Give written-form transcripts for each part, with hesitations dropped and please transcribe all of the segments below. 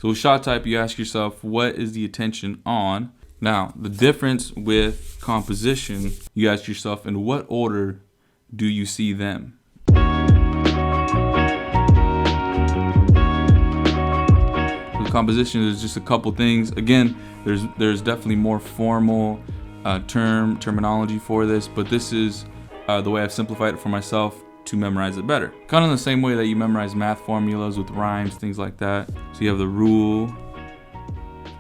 So with shot type, you ask yourself, what is the attention on? Now, the difference with composition, you ask yourself, in what order do you see them? The composition is just a couple things. Again, there's definitely more formal terminology for this, but this is the way I've simplified it for myself to memorize it better. Kind of the same way that you memorize math formulas with rhymes, things like that. So you have the rule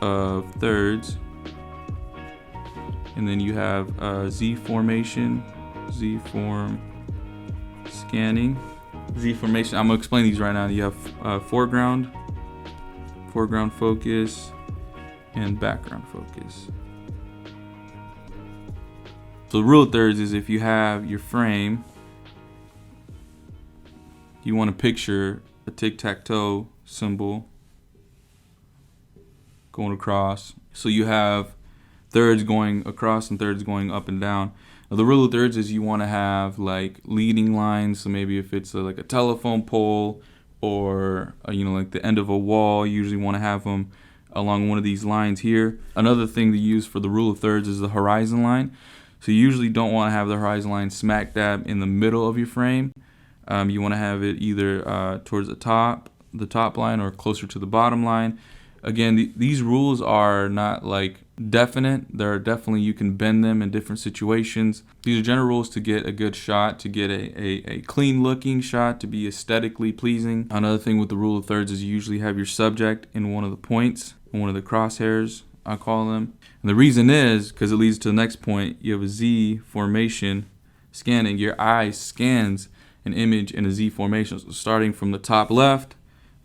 of thirds, and then you have Z formation, Z form scanning, Z formation. I'm gonna explain these right now. You have foreground focus, and background focus. So the rule of thirds is if you have your frame, you want to picture a tic-tac-toe symbol going across. So you have thirds going across and thirds going up and down. Now the rule of thirds is you want to have like leading lines. So maybe if it's like a telephone pole or like the end of a wall, you usually want to have them along one of these lines here. Another thing to use for the rule of thirds is the horizon line. So you usually don't want to have the horizon line smack dab in the middle of your frame. You want to have it either towards the top line or closer to the bottom line. Again, these rules are not like definite. There are definitely, you can bend them in different situations. These are general rules to get a good shot, to get a clean looking shot, to be aesthetically pleasing. Another thing with the rule of thirds is you usually have your subject in one of the points, in one of the crosshairs, I call them. And the reason is because it leads to the next point. You have a Z formation scanning. Your eye scans an image in a Z formation. So starting from the top left,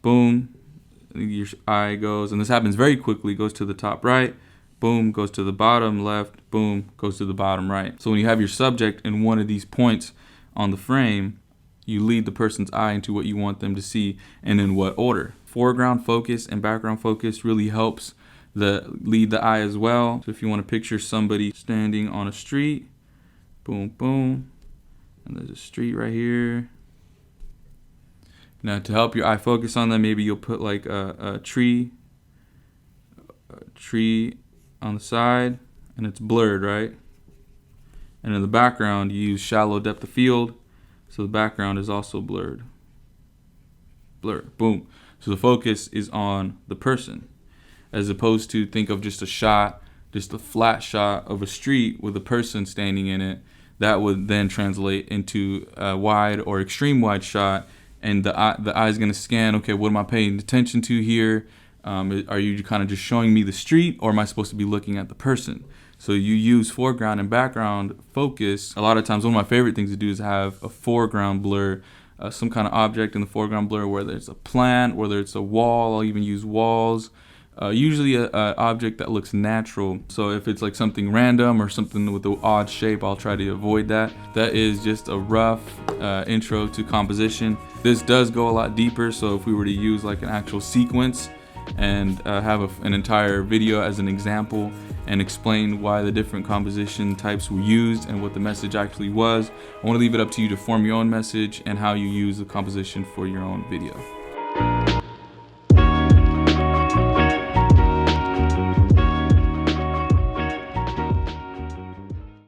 boom, your eye goes, and this happens very quickly, goes to the top right, boom, goes to the bottom left, boom, goes to the bottom right. So when you have your subject in one of these points on the frame, you lead the person's eye into what you want them to see and in what order. Foreground focus and background focus really helps lead the eye as well. So if you want to picture somebody standing on a street, boom, boom, and there's a street right here. Now to help your eye focus on them, maybe you'll put like a tree on the side, and it's blurred, right? And in the background, you use shallow depth of field, so the background is also blurred. Boom. So the focus is on the person, as opposed to think of just a flat shot of a street with a person standing in it. That would then translate into a wide or extreme wide shot, and the eye is going to scan, okay, what am I paying attention to here? Are you kind of just showing me the street, or am I supposed to be looking at the person? So you use foreground and background focus. A lot of times, one of my favorite things to do is have a foreground blur, some kind of object in the foreground blur, whether it's a plant, whether it's a wall. I'll even use walls. Usually an object that looks natural. So if it's like something random or something with an odd shape, I'll try to avoid that. That is just a rough intro to composition. This does go a lot deeper, so if we were to use like an actual sequence and have an entire video as an example and explain why the different composition types were used and what the message actually was, I want to leave it up to you to form your own message and how you use the composition for your own video.